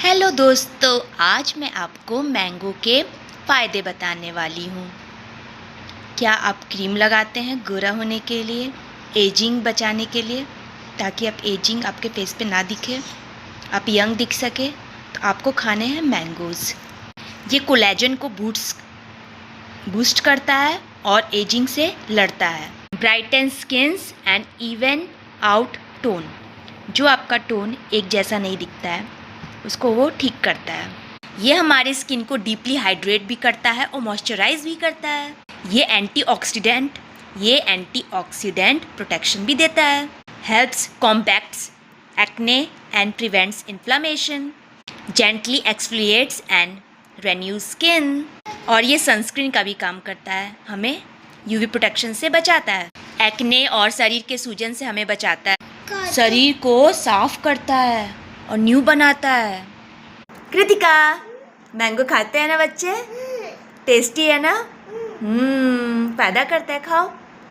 Hello दोस्तों, आज मैं आपको मैंगो के फ़ायदे बताने वाली हूँ। क्या आप क्रीम लगाते हैं गोरा होने के लिए, एजिंग बचाने के लिए, ताकि आप एजिंग आपके फेस पे ना दिखे, आप यंग दिख सके, तो आपको खाने हैं मैंगोज़। ये कोलेजन को बूस्ट करता है और एजिंग से लड़ता है। Brighten skins and even out tone, जो आपका टोन एक जैसा नहीं दिखता है उसको वो ठीक करता है। ये हमारे स्किन को डीपली हाइड्रेट भी करता है और मॉइस्चराइज भी करता है। ये एंटीऑक्सीडेंट प्रोटेक्शन भी देता है। Helps combats acne and prevents inflammation, gently exfoliates and renew skin. और ये सनस्क्रीन का भी काम करता है, हमें यूवी प्रोटेक्शन से बचाता है। एक्ने और शरीर के सूजन से हमें बचाता है, शरीर को साफ करता है और न्यू बनाता है। कृतिका, मैंगो खाते हैं ना बच्चे? टेस्टी है ना? फायदा करता है, खाओ।